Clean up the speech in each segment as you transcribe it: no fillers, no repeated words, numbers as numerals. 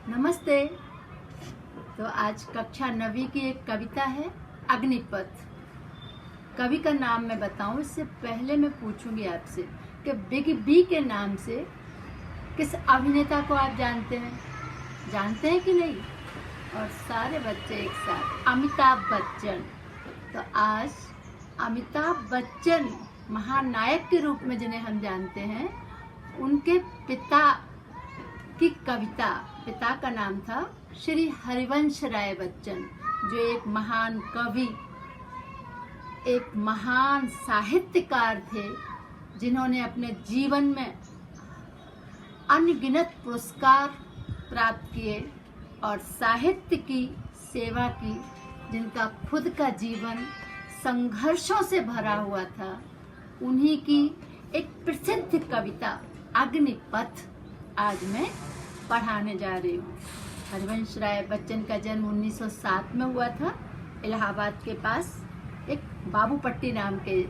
नमस्ते। तो आज कक्षा 9वीं की एक कविता है अग्निपथ। कवि का नाम मैं बताऊं इससे पहले मैं पूछूंगी आपसे कि बिग बी के नाम से किस अभिनेता को आप जानते हैं कि नहीं? और सारे बच्चे एक साथ, अमिताभ बच्चन। तो आज अमिताभ बच्चन महानायक के रूप में जिन्हें हम जानते हैं, उनके पिता की कविता, पिता का नाम था श्री हरिवंश राय बच्चन, जो एक महान कवि, एक महान साहित्यकार थे, जिन्होंने अपने जीवन में अनगिनत पुरस्कार प्राप्त किए और साहित्य की सेवा की, जिनका खुद का जीवन संघर्षों से भरा हुआ था। उन्हीं की एक प्रसिद्ध कविता अग्निपथ आज मैं पढ़ाने जा रही हूँ। हरिवंश राय बच्चन का जन्म 1907 में हुआ था, इलाहाबाद के पास एक बाबूपट्टी नाम के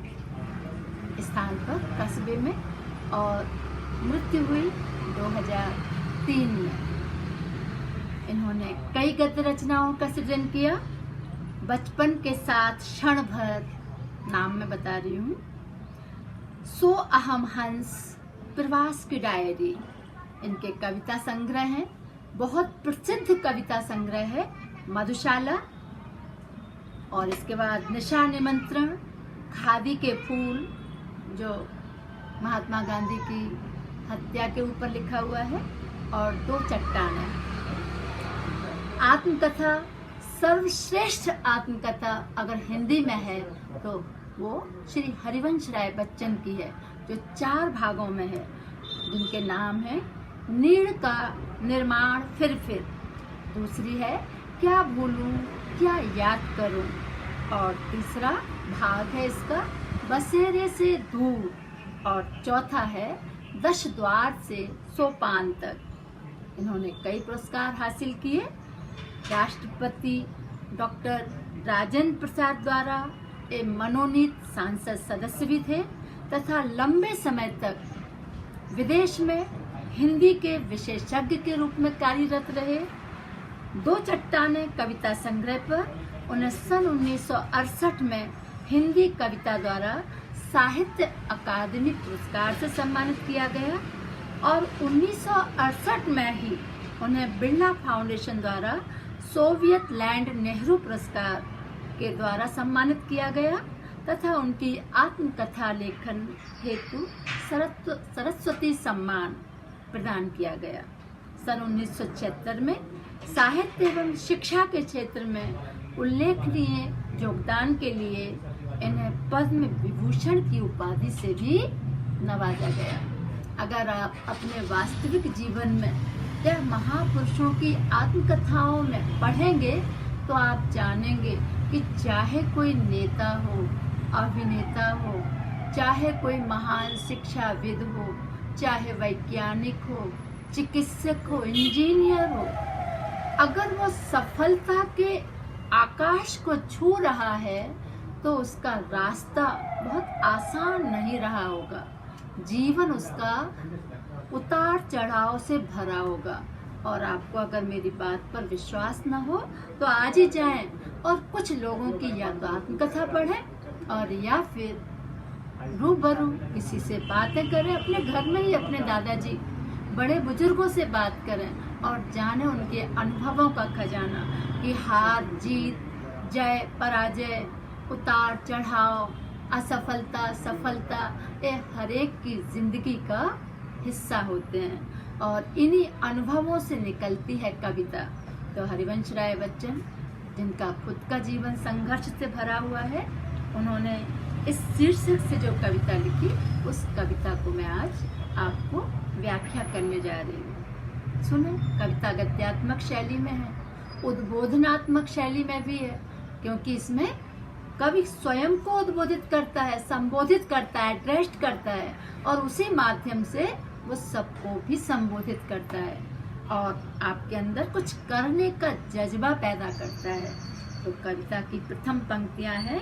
स्थान पर, कस्बे में, और मृत्यु हुई 2003 में। इन्होंने कई गद्य रचनाओं का सृजन किया। बचपन के साथ क्षण भर नाम मैं बता रही हूँ, सो अहम हंस, प्रवास की डायरी, इनके कविता संग्रह हैं। बहुत प्रसिद्ध कविता संग्रह है मधुशाला, और इसके बाद निशा निमंत्रण, खादी के फूल, जो महात्मा गांधी की हत्या के ऊपर लिखा हुआ है, और दो चट्टानें। आत्मकथा, सर्वश्रेष्ठ आत्मकथा अगर हिंदी में है तो वो श्री हरिवंश राय बच्चन की है, जो 4 भागों में है, जिनके नाम है नीड़ का निर्माण फिर। दूसरी है क्या भूलूं क्या याद करूं, और तीसरा भाग है इसका बसेरे से दूर, और चौथा है 10 द्वार से सोपान तक। इन्होंने कई पुरस्कार हासिल किए। राष्ट्रपति डॉक्टर राजेंद्र प्रसाद द्वारा एक मनोनीत सांसद सदस्य भी थे, तथा लंबे समय तक विदेश में हिंदी के विशेषज्ञ के रूप में कार्यरत रहे। दो चट्टानें कविता संग्रह पर उन्हें सन 1968 में हिंदी कविता द्वारा साहित्य अकादमी पुरस्कार से सम्मानित किया गया, और 1968 में ही उन्हें बिरला फाउंडेशन द्वारा सोवियत लैंड नेहरू पुरस्कार के द्वारा सम्मानित किया गया, तथा उनकी आत्मकथा लेखन हेतु सरस्वती सम्मान प्रदान किया गया। सन 1976 में साहित्य एवं शिक्षा के क्षेत्र में उल्लेखनीय योगदान के लिए इन्हें पद्म विभूषण की उपाधि से भी नवाजा गया। अगर आप अपने वास्तविक जीवन में या महापुरुषों की आत्मकथाओं में पढ़ेंगे तो आप जानेंगे कि चाहे कोई नेता हो, अभिनेता हो, चाहे कोई महान शिक्षाविद हो, चाहे वैज्ञानिक हो, चिकित्सक हो, इंजीनियर हो, अगर वो सफलता के आकाश को छू रहा है तो उसका रास्ता बहुत आसान नहीं रहा होगा। जीवन उसका उतार चढ़ाव से भरा होगा। और आपको अगर मेरी बात पर विश्वास न हो तो आज ही जाएं और कुछ लोगों की या तो आत्मकथा पढ़ें, और या फिर रूबरू किसी से बातें करें, अपने घर में ही अपने दादाजी, बड़े बुजुर्गों से बात करें और जाने उनके अनुभवों का खजाना कि हार जीत, जय पराजय, उतार चढ़ाव, असफलता सफलता, ये हर एक की जिंदगी का हिस्सा होते हैं, और इन्हीं अनुभवों से निकलती है कविता। तो हरिवंश राय बच्चन, जिनका खुद का जीवन संघर्ष से भरा हुआ है, उन्होंने इस शीर्षक से जो कविता लिखी, उस कविता को मैं आज आपको व्याख्या करने जा रही हूँ। सुनो, कविता गद्यात्मक शैली में है, उद्बोधनात्मक शैली में भी है, क्योंकि इसमें कवि स्वयं को उद्बोधित करता है, संबोधित करता है, एड्रेस्ड करता है, और उसी माध्यम से वो सबको भी संबोधित करता है और आपके अंदर कुछ करने का जज्बा पैदा करता है। तो कविता की प्रथम पंक्तियां हैं,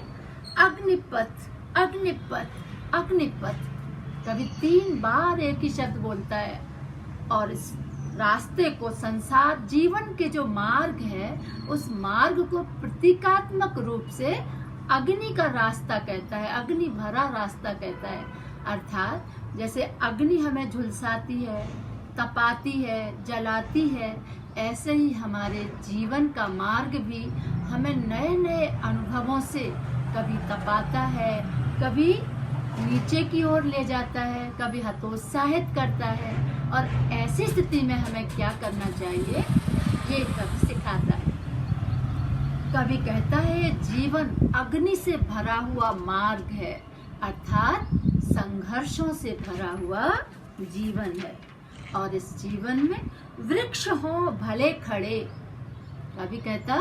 अग्निपथ अग्निपथ अग्निपथ। कवि 3 बार एक ही शब्द बोलता है और इस रास्ते को, संसार जीवन के जो मार्ग है, उस मार्ग को प्रतीकात्मक रूप से अग्नि का रास्ता कहता है, अग्नि भरा रास्ता कहता है। अर्थात जैसे अग्नि हमें झुलसाती है, तपाती है, जलाती है, ऐसे ही हमारे जीवन का मार्ग भी हमें नए नए अनुभवों से कभी तपाता है, कभी नीचे की ओर ले जाता है, कभी हतोत्साहित करता है। और ऐसी स्थिति में हमें क्या करना चाहिए, ये कवि सिखाता है। कवि कहता है जीवन अग्नि से भरा हुआ मार्ग है, अर्थात संघर्षों से भरा हुआ जीवन है। और इस जीवन में वृक्ष हो भले खड़े, कवि कहता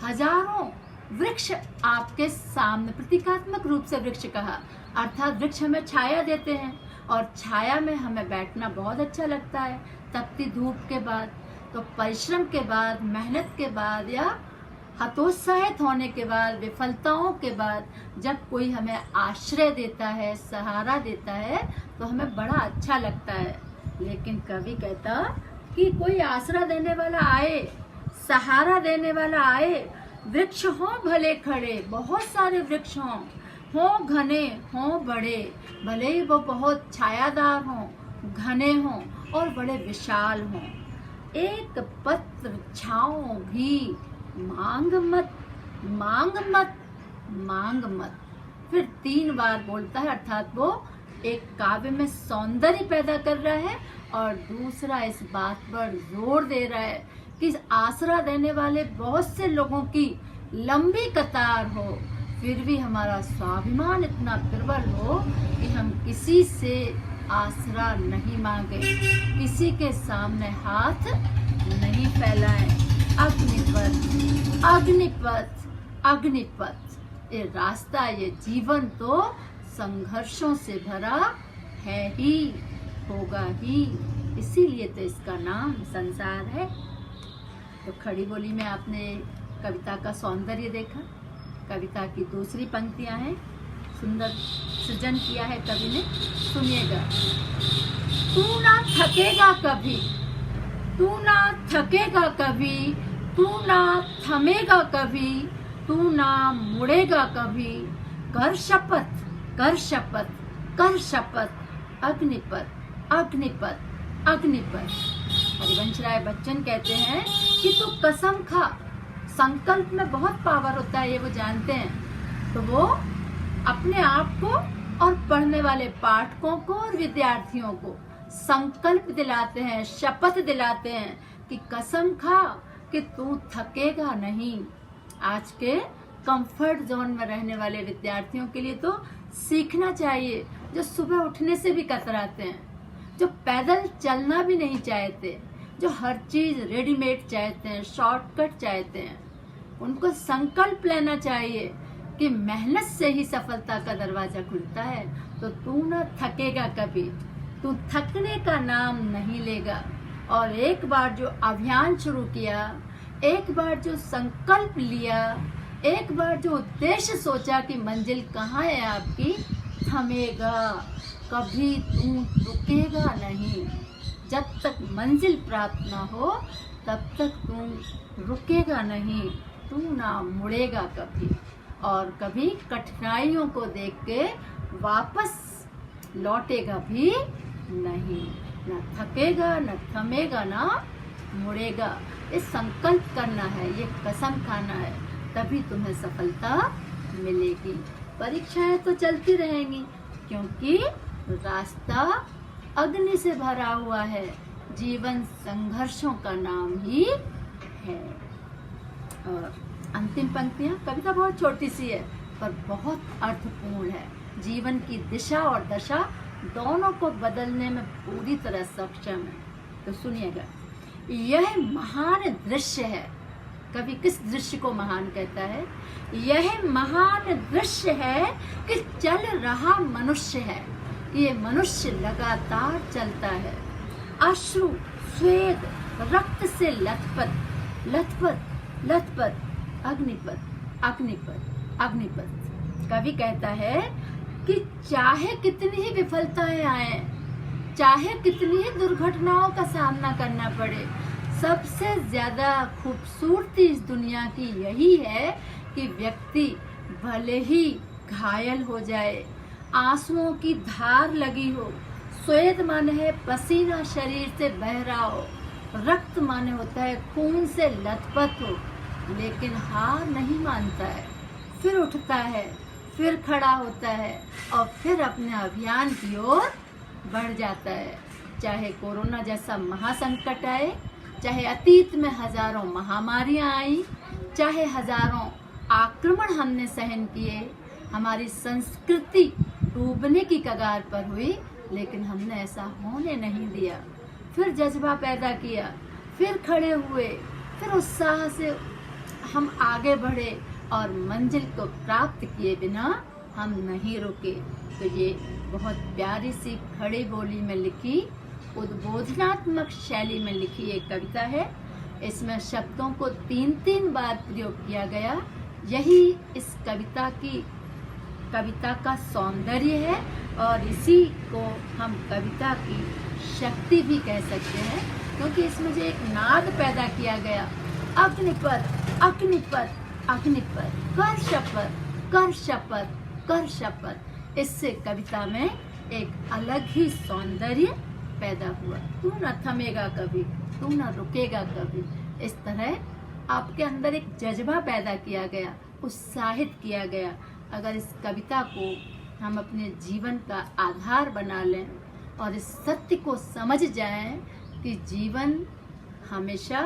हजारों वृक्ष आपके सामने, प्रतीकात्मक रूप से वृक्ष कहा, अर्थात वृक्ष हमें छाया देते हैं और छाया में हमें बैठना बहुत अच्छा लगता है तपती धूप के बाद। तो परिश्रम के बाद, मेहनत के बाद या हतोत्साहित होने के बाद, विफलताओं के बाद जब कोई हमें आश्रय देता है, सहारा देता है, तो हमें बड़ा अच्छा लगता है। लेकिन कवि कहता कि कोई आसरा देने वाला आए, सहारा देने वाला आए, वृक्ष हों भले खड़े, बहुत सारे वृक्ष हों घने, हों बड़े, भले ही वो बहुत छायादार हों, घने हों और बड़े विशाल हों। एक पत्र छाओ भी मांग मत, मांग मत, मांग मत। फिर 3 बार बोलता है, अर्थात वो एक काव्य में सौंदर्य पैदा कर रहा है और दूसरा इस बात पर जोर दे रहा है कि आसरा देने वाले बहुत से लोगों की लंबी कतार हो, फिर भी हमारा स्वाभिमान इतना प्रबल हो कि हम किसी से आसरा नहीं मांगे, किसी के सामने हाथ नहीं फैलाएं। अग्निपथ अग्निपथ अग्निपथ, ये रास्ता, ये जीवन तो संघर्षों से भरा है ही, होगा ही, इसीलिए तो इसका नाम संसार है। तो खड़ी बोली में आपने कविता का सौंदर्य देखा। कविता की दूसरी पंक्तियां हैं, सुंदर सृजन किया है कवि ने, सुनिएगा। तू ना थकेगा कभी, तू ना थकेगा कभी, तू ना थमेगा कभी, तू ना मुड़ेगा कभी, कर शपथ, कर शपथ, कर शपथ, अग्निपथ अग्निपथ अग्निपथ। हरिवंश राय बच्चन कहते हैं कि तू कसम खा। संकल्प में बहुत पावर होता है, ये वो जानते हैं। तो वो अपने आप को और पढ़ने वाले पाठकों को और विद्यार्थियों को संकल्प दिलाते हैं, शपथ दिलाते हैं कि कसम खा कि तू थकेगा नहीं। आज के कंफर्ट जोन में रहने वाले विद्यार्थियों के लिए तो सीखना चाहिए, जो सुबह उठने से भी कतराते हैं, जो पैदल चलना भी नहीं चाहते, जो हर चीज रेडीमेड चाहते हैं, शॉर्टकट चाहते हैं। उनको संकल्प लेना चाहिए कि मेहनत से ही सफलता का दरवाजा खुलता है। तो तू न थकेगा कभी, तू थकने का नाम नहीं लेगा। और एक बार जो अभियान शुरू किया, एक बार जो संकल्प लिया, एक बार जो उद्देश्य सोचा कि मंजिल कहाँ है आपकी, थमेगा कभी, तू रुकेगा नहीं। जब तक मंजिल प्राप्त ना हो तब तक तू रुकेगा नहीं, तू ना मुड़ेगा कभी। और कभी कठिनाइयों को देख के वापस लौटेगा भी नहीं, न थकेगा, न थमेगा, ना मुड़ेगा। ये संकल्प करना है, ये कसम खाना है, तभी तुम्हें सफलता मिलेगी। परीक्षाएं तो चलती रहेंगी क्योंकि रास्ता अग्नि से भरा हुआ है, जीवन संघर्षों का नाम ही है। और अंतिम पंक्तियां, कविता बहुत छोटी सी है पर बहुत अर्थपूर्ण है। जीवन की दिशा और दशा दोनों को बदलने में पूरी तरह सक्षम है। तो सुनिएगा, यह महान दृश्य है। कवि किस दृश्य को महान कहता है? यह महान दृश्य है कि चल रहा मनुष्य है। ये मनुष्य लगातार चलता है, अश्रु, स्वेद, रक्त से लथपथ लथपथ लथपथ, अग्निपथ अग्निपथ अग्निपथ। कवि कहता है कि चाहे कितनी ही विफलताएं आए, चाहे कितनी ही दुर्घटनाओं का सामना करना पड़े, सबसे ज्यादा खूबसूरती इस दुनिया की यही है कि व्यक्ति भले ही घायल हो जाए, आंसुओं की धार लगी हो, स्वेद माने है पसीना शरीर से बह रहा हो, रक्त माने होता है खून से लथपथ हो, लेकिन हार नहीं मानता है, फिर उठता है, फिर खड़ा होता है और फिर अपने अभियान की ओर बढ़ जाता है। चाहे कोरोना जैसा महासंकट आए, चाहे अतीत में हजारों महामारियां आई, चाहे हजारों आक्रमण हमने सहन किए, हमारी संस्कृति डूबने की कगार पर हुई, लेकिन हमने ऐसा होने नहीं दिया। फिर जज्बा पैदा किया, फिर खड़े हुए, फिर उत्साह से हम आगे बढ़े और मंजिल को प्राप्त किए बिना हम नहीं रुके। तो ये बहुत प्यारी सी खड़ी बोली में लिखी, उद्बोधनात्मक शैली में लिखी एक कविता है। इसमें शब्दों को 3-3 बार प्रयोग किया गया। यही इस कविता का सौंदर्य है और इसी को हम कविता की शक्ति भी कह सकते हैं, क्योंकि इसमें जो एक नाद पैदा किया गया, अग्निपथ अग्निपथ अग्निपथ, कर शपथ कर शपथ कर शपथ, इससे कविता में एक अलग ही सौंदर्य पैदा हुआ। तू न थमेगा कभी, तू न रुकेगा कभी, इस तरह आपके अंदर एक जज्बा पैदा किया गया, उत्साहित किया गया। अगर इस कविता को हम अपने जीवन का आधार बना लें और इस सत्य को समझ जाएं कि जीवन हमेशा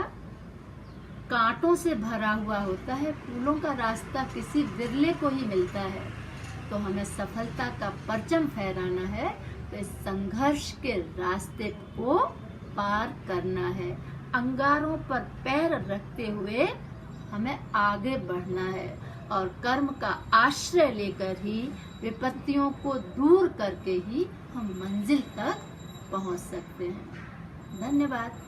कांटों से भरा हुआ होता है, फूलों का रास्ता किसी विरले को ही मिलता है, तो हमें सफलता का परचम फहराना है, तो इस संघर्ष के रास्ते को पार करना है। अंगारों पर पैर रखते हुए हमें आगे बढ़ना है और कर्म का आश्रय लेकर ही, विपत्तियों को दूर करके ही हम मंजिल तक पहुंच सकते हैं। धन्यवाद।